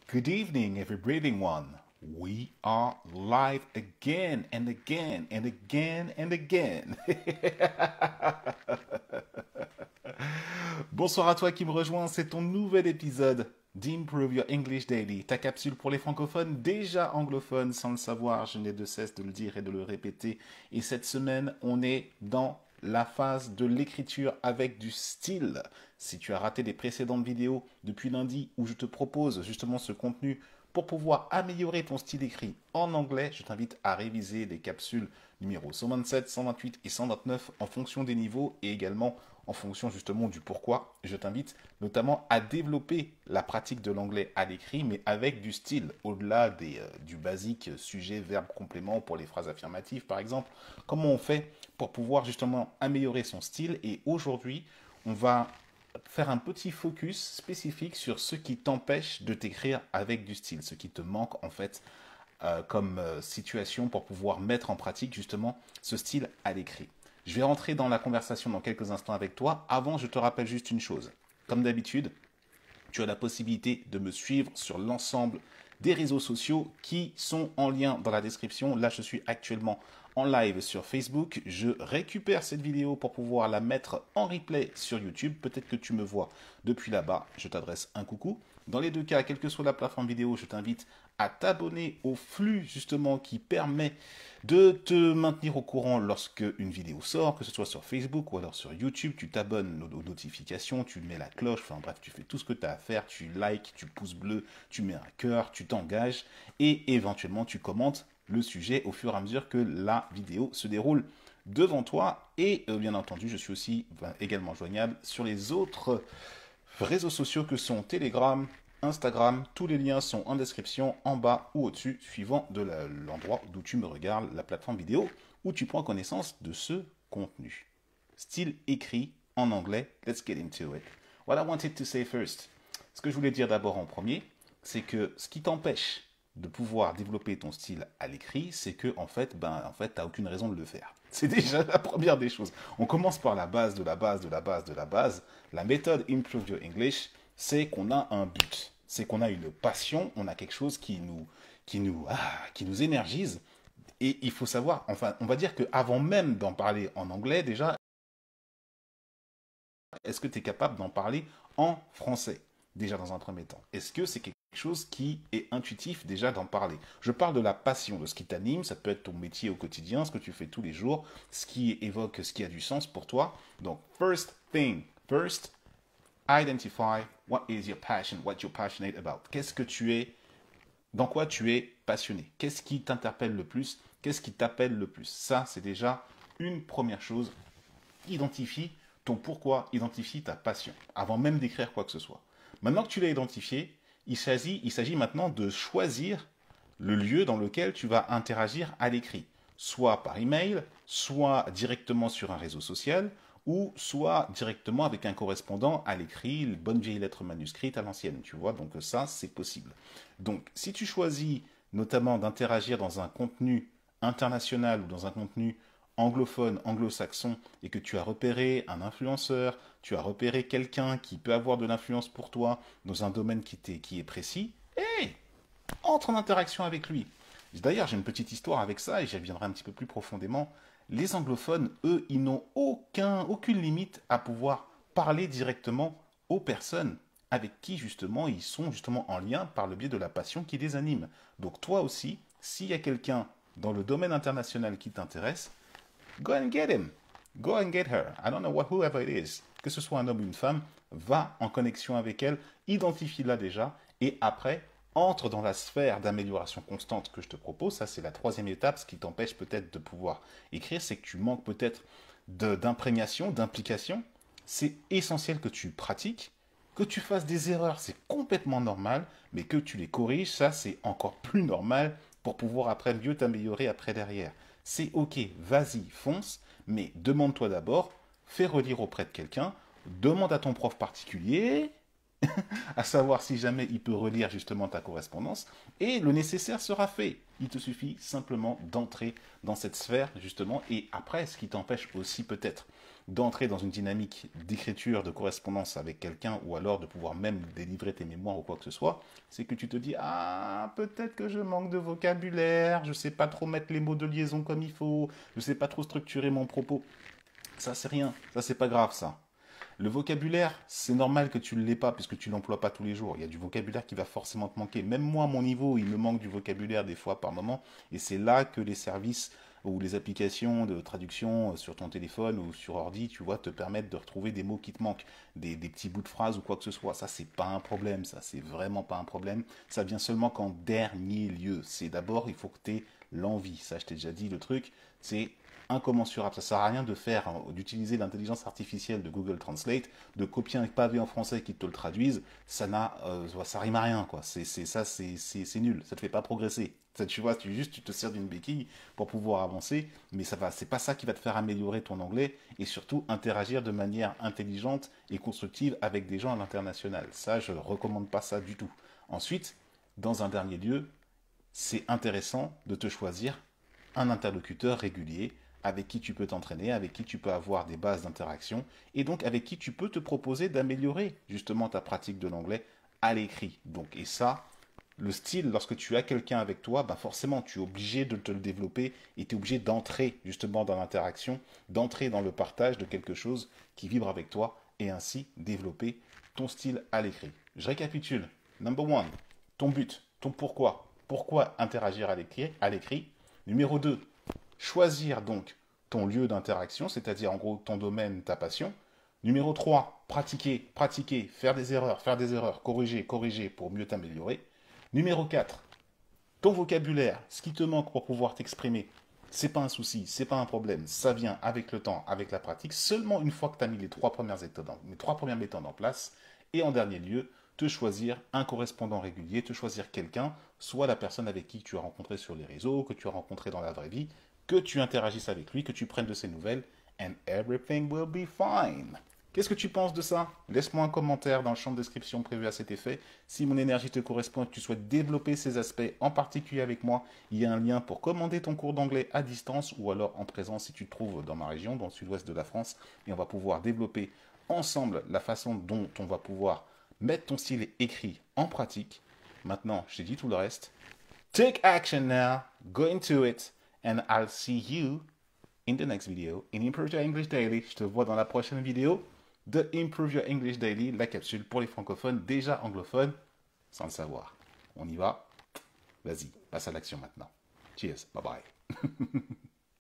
Good evening, every breathing one. We are live again and again and again and again. Bonsoir à toi qui me rejoins, c'est ton nouvel épisode d'Improve Your English Daily, ta capsule pour les francophones déjà anglophones sans le savoir, je n'ai de cesse de le dire et de le répéter. Et cette semaine, on est dans la phase de l'écriture avec du style. Si tu as raté les précédentes vidéos depuis lundi où je te propose justement ce contenu pour pouvoir améliorer ton style écrit en anglais, je t'invite à réviser les capsules numéro 127, 128 et 129 en fonction des niveaux et également en fonction justement du pourquoi. Je t'invite notamment à développer la pratique de l'anglais à l'écrit, mais avec du style, au-delà du basique sujet, verbe, complément pour les phrases affirmatives par exemple. Comment on fait pour pouvoir justement améliorer son style. Et aujourd'hui, on va faire un petit focus spécifique sur ce qui t'empêche de t'écrire avec du style, ce qui te manque en fait comme situation pour pouvoir mettre en pratique justement ce style à l'écrit. Je vais rentrer dans la conversation dans quelques instants avec toi. Avant, je te rappelle juste une chose. Comme d'habitude, tu as la possibilité de me suivre sur l'ensemble des réseaux sociaux qui sont en lien dans la description. Là, je suis actuellement en live sur Facebook. Je récupère cette vidéo pour pouvoir la mettre en replay sur YouTube. Peut-être que tu me vois depuis là-bas. Je t'adresse un coucou. Dans les deux cas, quelle que soit la plateforme vidéo, je t'invite à t'abonner au flux justement qui permet de te maintenir au courant lorsque une vidéo sort, que ce soit sur Facebook ou alors sur YouTube. Tu t'abonnes aux notifications, tu mets la cloche, enfin bref, tu fais tout ce que tu as à faire, tu likes, tu pouces bleu, tu mets un cœur, tu t'engages et éventuellement tu commentes le sujet au fur et à mesure que la vidéo se déroule devant toi. Et bien entendu, je suis aussi également joignable sur les autres réseaux sociaux que sont Telegram, Instagram. Tous les liens sont en description, en bas ou au-dessus, suivant de l'endroit d'où tu me regardes, la plateforme vidéo, où tu prends connaissance de ce contenu. Style écrit en anglais, let's get into it. What I wanted to say first. Ce que je voulais dire d'abord en premier, c'est que ce qui t'empêche de pouvoir développer ton style à l'écrit, c'est que en fait, t'as aucune raison de le faire. C'est déjà la première des choses. On commence par la base de la base de la base de la base. La méthode Improve Your English, c'est qu'on a un but, c'est qu'on a une passion, on a quelque chose qui nous énergise. Et il faut savoir, enfin, on va dire qu'avant même d'en parler en anglais, déjà, est-ce que tu es capable d'en parler en français, déjà dans un premier temps? Est-ce que c'est quelque chose qui est intuitif déjà d'en parler? Je parle de la passion, de ce qui t'anime, ça peut être ton métier au quotidien, ce que tu fais tous les jours, ce qui évoque, ce qui a du sens pour toi. Donc, first thing, first, identify what is your passion, what you're passionate about. Qu'est-ce que tu es, dans quoi tu es passionné? Qu'est-ce qui t'interpelle le plus? Qu'est-ce qui t'appelle le plus? Ça, c'est déjà une première chose. Identifie ton pourquoi, identifie ta passion, avant même d'écrire quoi que ce soit. Maintenant que tu l'as identifié, il s'agit maintenant de choisir le lieu dans lequel tu vas interagir à l'écrit, soit par email, soit directement sur un réseau social, ou soit directement avec un correspondant à l'écrit, une bonne vieille lettre manuscrite à l'ancienne, tu vois, donc ça, c'est possible. Donc, si tu choisis notamment d'interagir dans un contenu international ou dans un contenu anglophone, anglo-saxon, et que tu as repéré un influenceur, tu as repéré quelqu'un qui peut avoir de l'influence pour toi dans un domaine qui est précis, hey, entre en interaction avec lui. D'ailleurs, j'ai une petite histoire avec ça et j'y reviendrai un petit peu plus profondément. Les anglophones, eux, ils n'ont aucune limite à pouvoir parler directement aux personnes avec qui justement ils sont justement en lien par le biais de la passion qui les anime. Donc toi aussi, s'il y a quelqu'un dans le domaine international qui t'intéresse, go and get him. Go and get her. I don't know whoever it is. Que ce soit un homme ou une femme, va en connexion avec elle, identifie-la déjà, et après, entre dans la sphère d'amélioration constante que je te propose. Ça, c'est la troisième étape. Ce qui t'empêche peut-être de pouvoir écrire, c'est que tu manques peut-être d'imprégnation, d'implication. C'est essentiel que tu pratiques, que tu fasses des erreurs, c'est complètement normal, mais que tu les corriges, ça, c'est encore plus normal pour pouvoir après mieux t'améliorer après derrière. C'est ok, vas-y, fonce, mais demande-toi d'abord, fais relire auprès de quelqu'un, demande à ton prof particulier, à savoir si jamais il peut relire justement ta correspondance, et le nécessaire sera fait. Il te suffit simplement d'entrer dans cette sphère justement, et après, ce qui t'empêche aussi peut-être d'entrer dans une dynamique d'écriture, de correspondance avec quelqu'un, ou alors de pouvoir même délivrer tes mémoires ou quoi que ce soit, c'est que tu te dis, ah, peut-être que je manque de vocabulaire, je sais pas trop mettre les mots de liaison comme il faut, je sais pas trop structurer mon propos. Ça, c'est rien. Ça, c'est pas grave, ça. Le vocabulaire, c'est normal que tu ne l'aies pas puisque tu l'emploies pas tous les jours. Il y a du vocabulaire qui va forcément te manquer. Même moi, à mon niveau, il me manque du vocabulaire des fois par moment. Et c'est là que les services ou les applications de traduction sur ton téléphone ou sur ordi, tu vois, te permettent de retrouver des mots qui te manquent, des petits bouts de phrases ou quoi que ce soit. Ça, c'est pas un problème. Ça, c'est vraiment pas un problème. Ça vient seulement qu'en dernier lieu. C'est d'abord, il faut que tu aies l'envie. Ça, je t'ai déjà dit le truc. C'est incommensurable. Ça sert à rien de faire, d'utiliser l'intelligence artificielle de Google Translate, de copier un pavé en français qui te le traduise. Ça rime à rien, quoi. C'est nul. Ça te fait pas progresser. Ça, tu vois, tu te sers d'une béquille pour pouvoir avancer, mais c'est pas ça qui va te faire améliorer ton anglais et surtout interagir de manière intelligente et constructive avec des gens à l'international. Ça, je ne recommande pas ça du tout. Ensuite, dans un dernier lieu, c'est intéressant de te choisir un interlocuteur régulier avec qui tu peux t'entraîner, avec qui tu peux avoir des bases d'interaction et donc avec qui tu peux te proposer d'améliorer justement ta pratique de l'anglais à l'écrit. Donc, et ça, le style, lorsque tu as quelqu'un avec toi, ben forcément, tu es obligé de te le développer et tu es obligé d'entrer justement dans l'interaction, d'entrer dans le partage de quelque chose qui vibre avec toi et ainsi développer ton style à l'écrit. Je récapitule. Number one, ton but, ton pourquoi. Pourquoi interagir à l'écrit. Numéro 2, choisir donc ton lieu d'interaction, c'est-à-dire en gros ton domaine, ta passion. Numéro 3, pratiquer, pratiquer, faire des erreurs, corriger, corriger pour mieux t'améliorer. Numéro 4, ton vocabulaire, ce qui te manque pour pouvoir t'exprimer, c'est pas un souci, c'est pas un problème, ça vient avec le temps, avec la pratique, seulement une fois que tu as mis les trois premières méthodes en place. Et en dernier lieu, te choisir un correspondant régulier, te choisir quelqu'un, soit la personne avec qui tu as rencontré sur les réseaux, que tu as rencontré dans la vraie vie, que tu interagisses avec lui, que tu prennes de ses nouvelles, and everything will be fine. Qu'est-ce que tu penses de ça? Laisse-moi un commentaire dans le champ de description prévu à cet effet. Si mon énergie te correspond et que tu souhaites développer ces aspects, en particulier avec moi, il y a un lien pour commander ton cours d'anglais à distance ou alors en présence si tu te trouves dans ma région, dans le sud-ouest de la France. Et on va pouvoir développer ensemble la façon dont on va pouvoir mettre ton style écrit en pratique. Maintenant, je t'ai dit tout le reste. Take action now, go into it, and I'll see you in the next video in Improve Your English Daily. Je te vois dans la prochaine vidéo de Improve Your English Daily, la capsule pour les francophones déjà anglophones, sans le savoir. On y va. Vas-y, passe à l'action maintenant. Cheers, bye bye.